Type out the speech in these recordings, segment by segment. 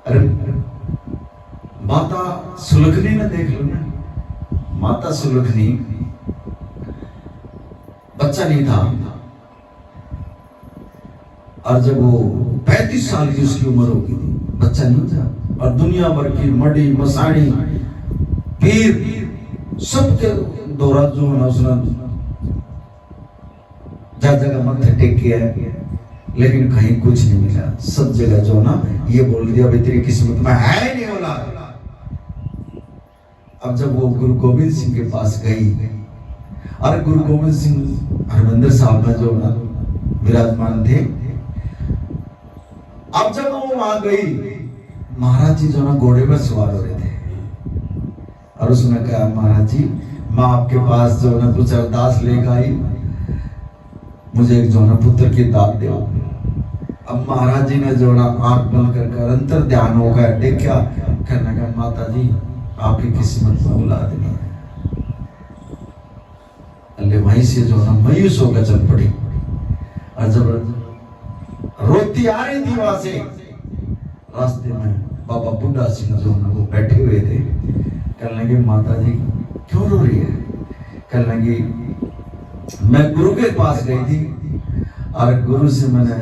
अरे माता सुलखनी ने देख लो ना, माता सुलखनी बच्चा नहीं था, और जब वो 35 साल की उसकी उम्र होगी थी, बच्चा नहीं था, और दुनिया भर की मड़ी मसाड़ी पीर सबके दौरा जो है ना उसने जगह मत्थे टेक किया है, लेकिन कहीं कुछ नहीं मिला। सब जगह जो ना ये बोल दिया भाई तेरी किस्मत में है नहीं औलाद। अब जब वो गुरु गोविंद सिंह के पास गई, और गुरु गोविंद सिंह हरमंदिर साहब में जो ना विराजमान थे, अब जब वो वहां गई, महाराज जी जो ना घोड़े पर सवार हो रहे थे, और उसने कहा महाराज जी मैं आपके पास जो ना कुछ अरदास लेकर आई, मुझे एक जो ना पुत्र की दात दो। अब महाराज जी ने जो ना आंख बंद कर अंतर ध्यान हो गया, देखा, कहने लगा माता जी आपकी किस्मत में औलाद नहीं है। अल्ले वहीं से जो ना मायूस होकर चल पड़ी, और जब रोती आ रही थी वहां से, रास्ते में बाबा बुड्ढा सिंह जो ना वो बैठे हुए थे, कहने लगे माता जी क्यों रो रही है? कहने लगी मैं गुरु के पास गई थी, और गुरु से मैंने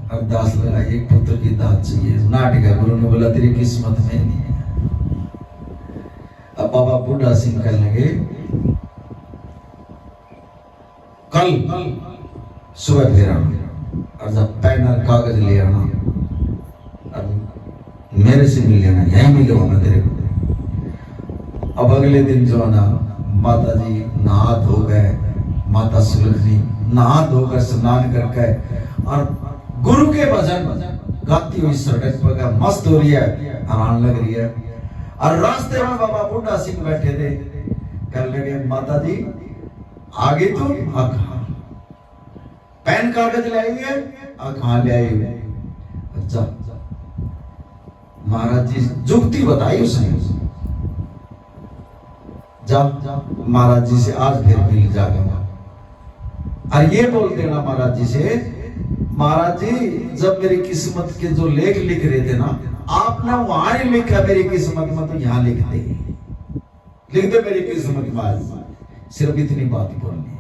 अरदास लगाई, एक पुत्र की दात चाहिए। नाटिका गुरु ने बोला तेरी किस्मत में नहीं है। अब बाबा बुड्ढा सिंह कहने लगे कल सुबह फिर आना, और जब पेन और कागज ले आना, और मेरे से मिल लेना, यही मिलेगा मैं तेरे को। अब अगले दिन जो ना माता जी नहा धो गए, माता सुलखनी नहा धोकर स्नान करके, और गुरु के भजन गाती हुई सड़क पर मस्त हो रही है, आराम लग रही है, और रास्ते में बाबा बुड्ढा सिंह बैठे थे। कहने लगे माता जी आगे तो पेन कागज ले आइए, कहाँ ले आई? अच्छा महाराज जी जुक्ति बताई उसने, जब महाराज जी से आज फिर मिल जाएगा, और ये बोल देना महाराज जी से, महाराज जी जब मेरी किस्मत के जो लेख लिख रहे थे ना, आपने वहां ही लिखा मेरी किस्मत में, तो यहाँ लिख दे मेरी किस्मत में। आज सिर्फ इतनी बात बोलनी है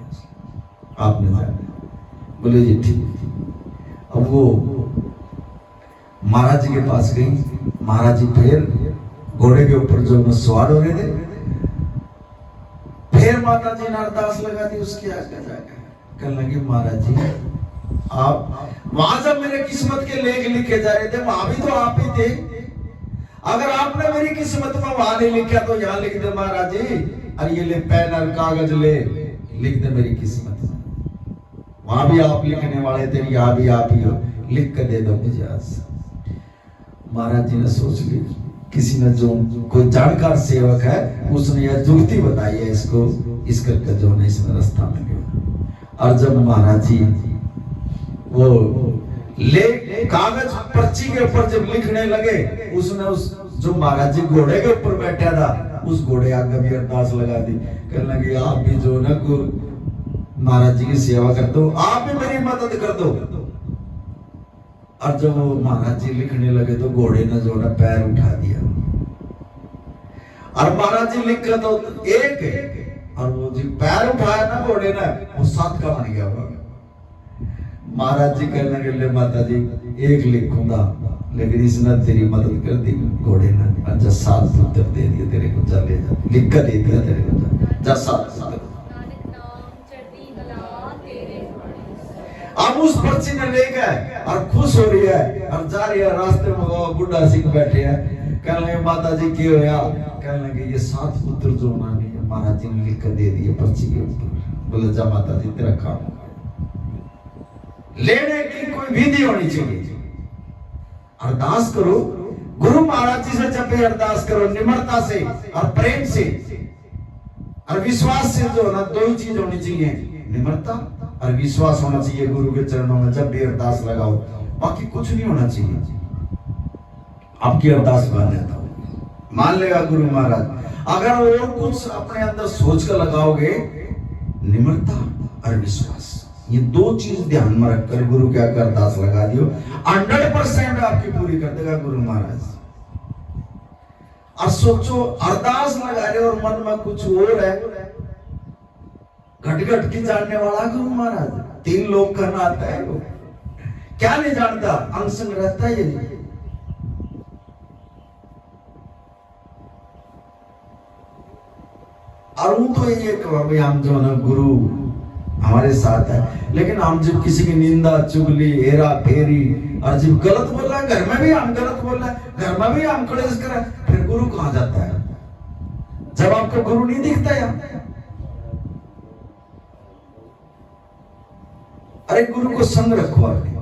आपने जाना। बोले जी ठीक। अब वो महाराज जी के पास गई, महाराज जी फिर घोड़े के ऊपर जो सवार हो रहे थे, फिर माता जी ने अरदास लगा दी उसकी आगे जाकर। कहने लगी महाराज जी आप वहां जब मेरे किस्मत के लेख लिखे जा रहे थे, वहां भी तो आप ही थे। अगर आपने मेरी किस्मत में वहां नहीं लिखा तो यहाँ लिख दे महाराज जी, और ये ले पेन और कागज ले, लिख दे मेरी किस्मत में। वहां भी आप लिखने वाले थे, यहाँ भी आप ही हो, लिख कर दे दो मुझे आज। महाराज जी ने सोच ली, किसी ने जो कोई जानकार सेवक है उसने यह जुक्ति बताई है इसको, इस करके जो है इसमें रास्ता में गया। और जब महाराज जी वो ले कागज पर्ची के ऊपर जब लिखने लगे, उसने उस जो महाराज जी घोड़े के ऊपर बैठा था, उस घोड़े आगे भी अरदास लगा दी। कहने लगे आप भी जो ना महाराज जी की सेवा कर दो, आप भी मेरी मदद कर दो। और जब वो महाराज जी लिखने लगे तो घोड़े ने जो ना पैर उठा दिया, और महाराज जी लिख कर तो एक, और वो जी पैर उठाया ना घोड़े ने, वो 7 का बन गया। महाराज जी कहने लगे माता जी एक लिखूंगा, लेकिन इसने तेरी मदद कर दी घोड़े ने, अच्छा 7 पुत्र दे दिए तेरे को, जा ले जा, लिख कर दे दिया तेरे को, जा 7 पुत्र। अब उस पर्ची ने ले गए और खुश हो रही है, और जा रही है। रास्ते में बुड्ढा सिंह बैठे हैं, कहने लगे माता जी क्यों होया? कहने लगे ये 7 पुत्र जो महाराज जी ने लिख कर दे दिए पर्ची के ऊपर। बोले जा माता जी तेरा काम, लेने की कोई विधि होनी चाहिए। अरदास करो, गुरु महाराज जी से जब भी अरदास करो निम्रता से और प्रेम से और विश्वास से, जो ना 2 ही चीज होनी चाहिए, निम्रता और विश्वास होना चाहिए गुरु के चरणों में जब भी अरदास लगाओ। बाकी कुछ नहीं होना चाहिए, आपकी अरदास मान लेगा गुरु महाराज। अगर और कुछ अपने अंदर सोच कर लगाओगे, निम्रता और विश्वास, ये 2 चीज ध्यान में रखकर गुरु के अरदास लगा दियो, 100% आपकी पूरी कर देगा गुरु महाराज। और सोचो अरदास लगा रहे और मन में कुछ और है, घट घट की जानने वाला गुरु महाराज, 3 लोग का नाता है वो, क्या नहीं जानता, अंग संग रहता है ये नहीं। और वो तो ये भाई हम जो ना गुरु हमारे साथ है, लेकिन हम जब किसी की निंदा चुगली हेरा फेरी और जब गलत बोल रहा है, घर में भी हम गलत बोल रहे हैं, घर में भी हम कलेश कर रहे हैं, फिर गुरु कहां जाता है? जब आपको गुरु नहीं दिखता यार, अरे गुरु को संग रखो आपने।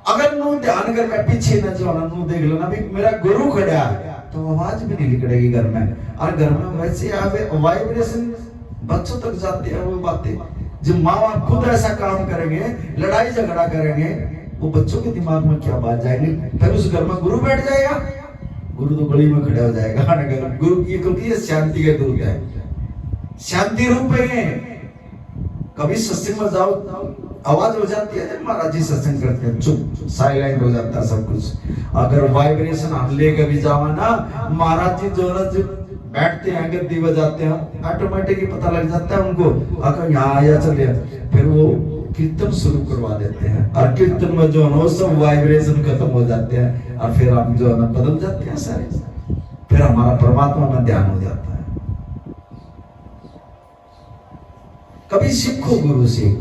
अगर नू ध्यान करके पीछे न जाओ ना, नू देख लो ना भी मेरा गुरु खड़ा है, तो आवाज भी नहीं निकलेगी घर में। और घर में वैसे वाइब्रेशन बच्चों तक जाते हैं वो बातें, जब माँ बाप खुद ऐसा काम करेंगे, लड़ाई झगड़ा करेंगे, वो बच्चों के दिमाग में क्या बात जाएगी? फिर उस घर में गुरु बैठ जाएगा, गुरु तो गली में खड़ा हो जाएगा। गुरु ये क्योंकि शांति के दूत है, शांति रूप है। कभी सत्संग में जाओ, आवाज हो जाती है, महाराज जी सत्संग करते हैं, चुप साइलेंट हो जाता है सब कुछ। अगर वाइब्रेशन हम लेकर भी जाओ ना, महाराज जी जो बैठते हैं, गद्दी बजाते हैं, ऑटोमेटिक ही पता लग जाता है उनको, अगर यहाँ आया चले, फिर वो कीर्तन शुरू करवा देते हैं, और कीर्तन में जो है सब वाइब्रेशन खत्म हो जाते हैं, और फिर हम जो है बदल जाते हैं सारे, फिर हमारा परमात्मा में ध्यान हो जाता है। कभी सीखो गुरु से,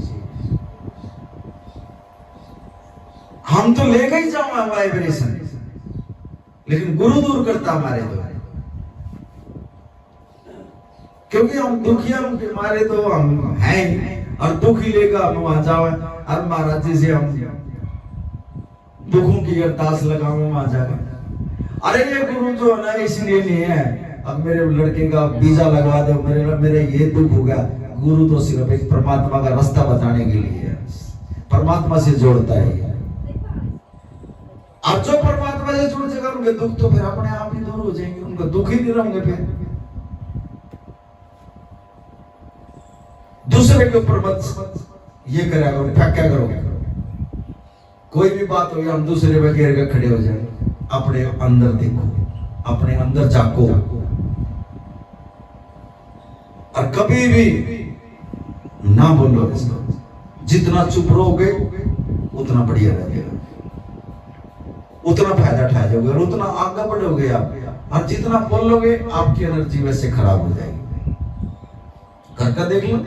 हम तो लेके ही जाओ वाइब्रेशन, लेकिन गुरु दूर करता हमारे द्वारा, क्योंकि हम दुखिया हमारे तो हम हैं, और दुखी लेकर हम वहां जाओ, और महाराज जी से हम दुखों की अरदास लगाओ वहां जाकर। अरे ये गुरु जो है ना इसलिए नहीं है, अब मेरे लड़के का वीजा लगवा दो, मेरे ये दुख हो गया। गुरु तो सिर्फ एक परमात्मा का रास्ता बताने के लिए है, परमात्मा से जोड़ता है। अब जो परमात्मा से जुड़ जाएगा उनके दुख तो फिर अपने आप ही दूर हो जाएंगे, उनका दुख ही नहीं रहेंगे। फिर दूसरे के ऊपर मत ये करा करो, क्या करोगे? कोई भी बात हो, हम दूसरे पे घेर के खड़े हो जाए, अपने अंदर देखो, अपने अंदर झांको, और कभी भी ना बोलो इसको। जितना चुप रहोगे उतना बढ़िया रहेगा, उतना फायदा उठा जाओगे, और उतना आगे बढ़ोगे आप। और जितना बोलोगे आपकी एनर्जी वैसे खराब हो जाएगी। घर का देख लो,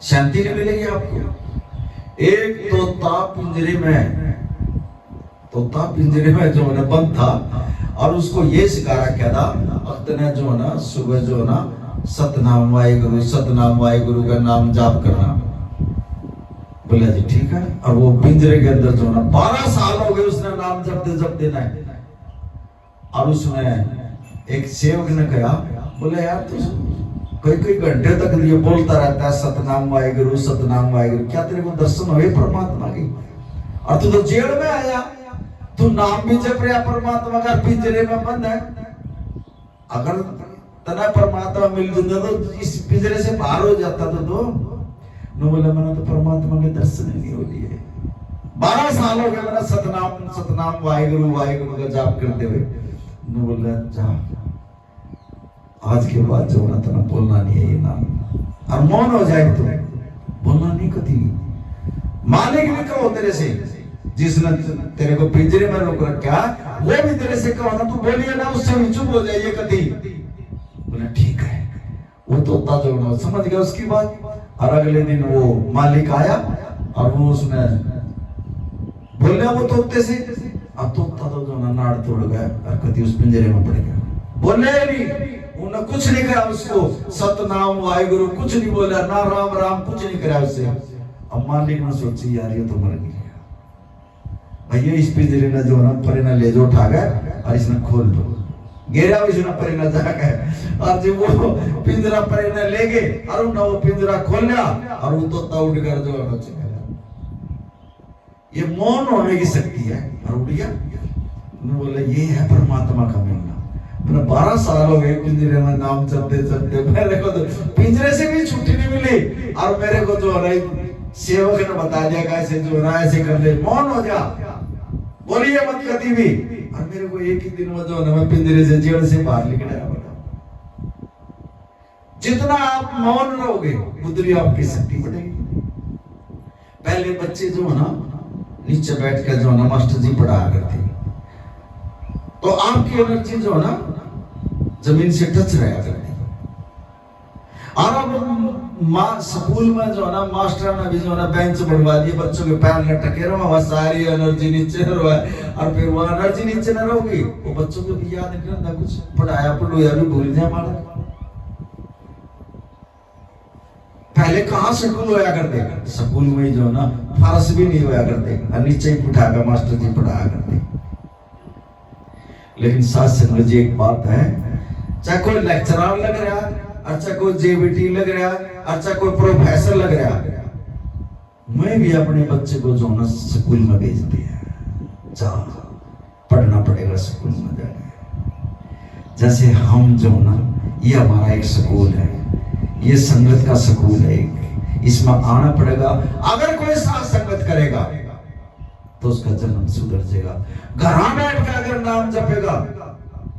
शांति नहीं मिलेगी आपको। एक तोता पिंजरे में जो है बंद था, और उसको ये सिखाया क्या था, अपने जो है ना सुबह जो है ना सतनाम वाहिगुरु का नाम जाप करना। बोला जी ठीक है। और वो पिंजरे के अंदर जो है ना 12 साल हो गए उसने नाम जप देना है। और उसमें एक सेवक ने कहा, बोले यार तू कई घंटे तक ये बोलता रहता है सतनाम वाहिगुरु, क्या तेरे को दर्शन हुए परमात्मा की? और तू तो जेल में आया, तू नाम भी जप रहा परमात्मा का, पिंजरे में बंद है। अगर तना परमात्मा मिल जाता तो इस पिंजरे से बाहर हो जाता तो बोला मैंने तो परमात्मा के दर्शन नहीं हो लिए। 12 साल हो गए मैंने सतनाम वाहिगुरु का जाप करते हुए। बोला जा, आज के बाद जो ना तना बोलना नहीं है ये नाम, और मौन हो जाए तो बोलना नहीं कभी। मालिक ने कहो तेरे से, जिसने तेरे को पिंजरे में रोक रखा वो भी तेरे से कहो ना तू बोलिए ना, उससे भी चुप हो जाइए कभी। बोला ठीक है। वो तोता जो ना समझ गया उसकी बात। और अगले दिन वो मालिक आया और वो उसने बोले वो तोते से, अब तोता तो जो ना नाड़ तोड़ गया और कभी उस पिंजरे में पड़ गया। बोले नहीं, उन्होंने कुछ नहीं कहा उसको, सतनाम वाहिगुरु कुछ नहीं बोला, ना राम राम कुछ नहीं करा उससे। अब मालिक ने सोची यार ये तो मर गया भैया, इस पिंजरे ने जो ना परे ले जो उठा गया और इसने खोल दो, घेरा इसने परे न जाकर। और जब वो पिंजरा परे न ले गए और उन्होंने वो पिंजरा खोल लिया और वो तोता उड़कर जो है चला। ये मौन होने की शक्ति है। और उड़ गया। बोले ये है परमात्मा का मिलना। 12 साल हो गए पिंजरे में नाम चलते मेरे को तो पिंजरे से भी छुट्टी नहीं मिली। और मेरे को जो है सेवक ने बता दिया कैसे जो है ऐसे कर ले, मौन हो जा, बोलिए मत कभी भी। और मेरे को एक ही दिन में जो है मैं पिंजरे से जेल से बाहर निकल आया। जितना आप मौन रहोगे उतनी आपकी शक्ति बढ़ेगी। पहले बच्चे जो है ना नीचे बैठ कर जो है ना मास्टर जी पढ़ाया करते, तो आपकी एनर्जी जो है ना जमीन से टच रहा करती। और अब स्कूल में जो है ना मास्टर ने भी जो है ना बेंच बढ़वा दिए, बच्चों के पैर लटके रहो, वह सारी एनर्जी नीचे रहो। और फिर वो एनर्जी नीचे न रहोगी, वो बच्चों को भी याद नहीं करना, कुछ पढ़ाया पढ़ोया भी भूल जाए हमारा। पहले कहाँ स्कूल होया करते, स्कूल में ही जो है ना फर्श भी नहीं होया करते, नीचे ही उठाकर मास्टर जी पढ़ाया करते। लेकिन साथ संगत जी एक बात है, चाहे कोई लेक्चरर लग रहा, अच्छा कोई जेबीटी लग रहा, अच्छा कोई प्रोफेसर लग रहा, मैं भी अपने बच्चे को जो ना स्कूल में भेज दिया, जा पढ़ना पड़ेगा स्कूल में जाके। जैसे हम जो ना ये हमारा एक स्कूल है, ये संगत का स्कूल है, इसमें आना पड़ेगा। अगर कोई साथ संगत करेगा तो उसका जन्म सुधर जाएगा। घर बैठ कर अगर नाम जपेगा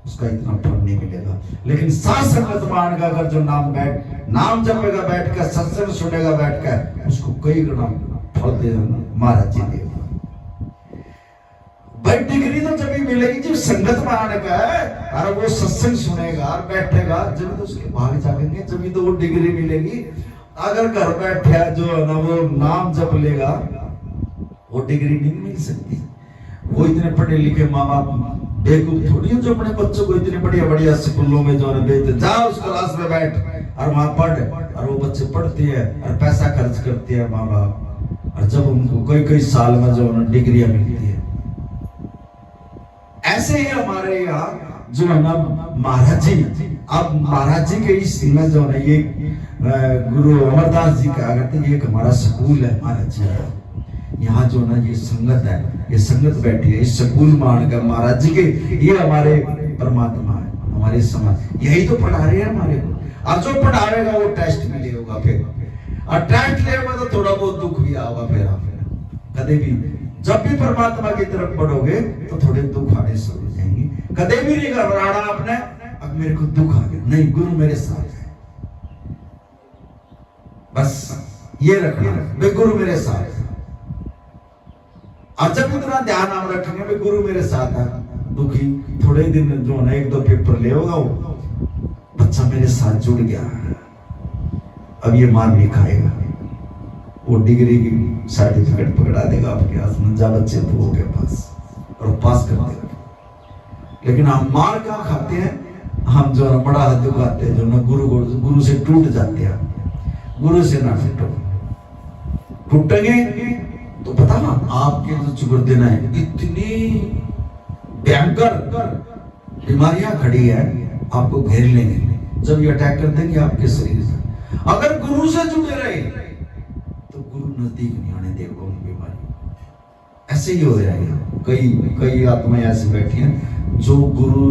उसका इतना फल नहीं मिलेगा। लेकिन साथ संगत मान का अगर जो नाम जपेगा बैठ कर, सत्संग सुनेगा बैठ कर, उसको कई गुना फल दे महाराज जी देगा। भाई डिग्री तो जब मिलेगी जब संगत में आने का है, और वो सत्संग सुनेगा और बैठेगा, जब तो उसके भाग जागेंगे, जब तो वो डिग्री मिलेगी। अगर घर बैठे जो है ना वो नाम जप लेगा, वो डिग्री नहीं मिल सकती। वो इतने पढ़े लिखे माँ बाप बेवकूफ थोड़ी है जो अपने बच्चों को इतने बढ़िया बढ़िया स्कूलों में जो है भेजते, जाओ उस क्लास में बैठ और वहां पढ़, और वो बच्चे पढ़ते हैं और पैसा खर्च करते हैं माँ बाप, और जब उनको कई कई साल में जो है डिग्रियां मिलती है। ऐसे ही हमारे यहाँ जो है ना महाराज जी, अब महाराज जी के इस में जो है ये गुरु अमरदास जी कहा करते हैं, ये एक हमारा स्कूल है महाराज जी। यहाँ जो ना ये संगत है, ये संगत बैठी है इस स्कूल मान कर महाराज जी के, ये हमारे परमात्मा है, हमारे समाज यही तो पढ़ा रहे हैं हमारे को। और जो पढ़ाएगा वो टेस्ट में ले होगा, फिर और टेस्ट ले होगा तो थोड़ा बहुत दुख भी आएगा। फिर कदे भी जब भी परमात्मा की तरफ बढ़ोगे तो थोड़े दुख आने शुरू हो जाएंगे। कदे भी नहीं घबराना आपने, अब मेरे को दुख आ गया, नहीं, गुरु मेरे साथ है, बस ये रखना, मैं गुरु मेरे साथ है। और जब इतना ध्यान हम रखेंगे भी गुरु मेरे साथ है, दुखी थोड़े दिन जो ना एक दो पेपर ले होगा, वो बच्चा मेरे साथ जुड़ गया, अब ये मार नहीं खाएगा, वो डिग्री की सर्टिफिकेट पकड़ा देगा आपके हाथ में, जा बच्चे तो हो गए पास, और पास कर देगा। लेकिन हम मार क्या खाते हैं, हम जो है बड़ा दुख आते हैं, जो ना गुरु से टूट जाते हैं। गुरु से ना टूटेंगे तो पता ना आपके जो चुगुर्दिन है, इतनी भयंकर बीमारियां खड़ी है, आपको घेर लेंगे, जब ये अटैक कर देंगे आपके शरीर से। अगर गुरु से जुड़े रहे तो गुरु नजदीक नहीं आने देगा उन बीमारी। ऐसे ही हो जाएगा। कई आत्माएं ऐसी बैठी हैं जो गुरु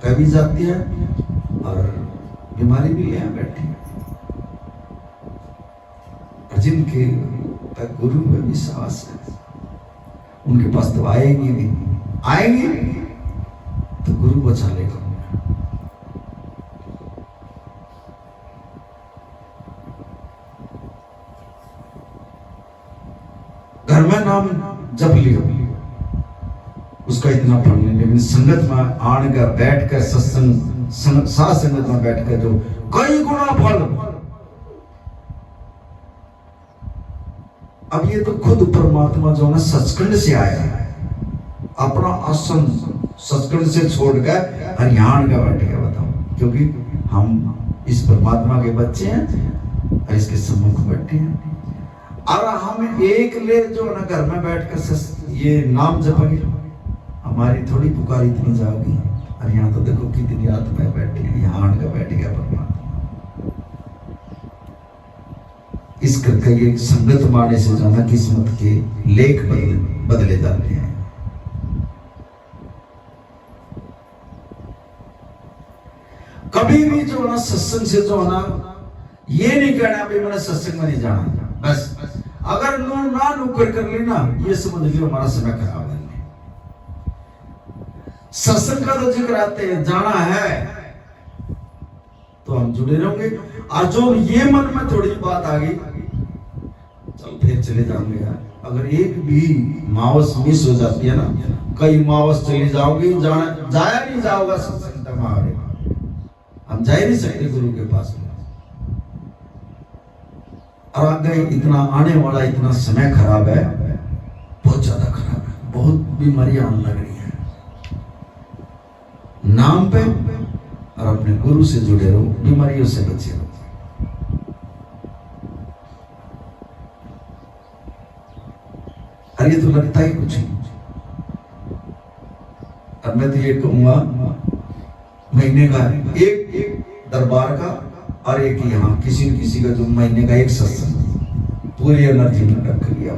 कह भी जाती है और बीमारी भी ले बैठी है, और जिनके गुरु में विश्वास है उनके पास तो आएंगे तो गुरु बचा लेगा। घर में नाम जप लियो, उसका इतना फल नहीं, लेकिन संगत में आन कर बैठ कर सत्संग साथ संगत में बैठ कर जो कई गुना फल। अब ये तो खुद परमात्मा जो है ना सचखंड से आया है, अपना आसन सचखंड से छोड़कर हरियाण का बैठ गया, बताओ, क्योंकि हम इस परमात्मा के बच्चे हैं और इसके सम्मुख बैठे हैं। और हम एक ले जो ना घर में बैठकर ये नाम जपेंगे, हमारी थोड़ी पुकार इतनी जाओगी। और यहाँ तो देखो कितनी आत्माएं बैठी है, यहाँ का बैठ गया परमात्मा। इस करके ये संगत माने से जाना किस्मत के लेख बदले जाते हैं। कभी भी जो ना सत्संग से जो ना ये नहीं कहना भाई मैंने सत्संग में नहीं जाना, बस अगर ना नौकर कर लेना, ये समझ लियो हमारा समय खराब है। सत्संग का तो जिक्र आते हैं, जाना है तो हम जुड़े रहेंगे। और जो ये मन में थोड़ी बात आ गई, चल फिर चले जाएंगे यार, अगर एक भी मावस मिस हो जाती है ना, कई मावस चली जाओगी, जाया नहीं जाओगा सत्संग तक, हमारे हम जा ही नहीं सकते गुरु के पास में। और आगे इतना आने वाला इतना समय खराब है, बहुत ज्यादा खराब है, बहुत बीमारियां आने लग रही है। नाम पे और अपने गुरु से जुड़े रहो, बीमारियों से बचे रहो। और ये तो लगता ही कुछ नहीं। अब मैं तो ये कहूंगा, महीने का एक दरबार का और एक यहाँ किसी न किसी का जो महीने का एक सत्संग पूरी एनर्जी में रख लिया।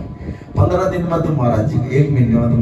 15 दिन में तो महाराज जी, 1 महीने में तो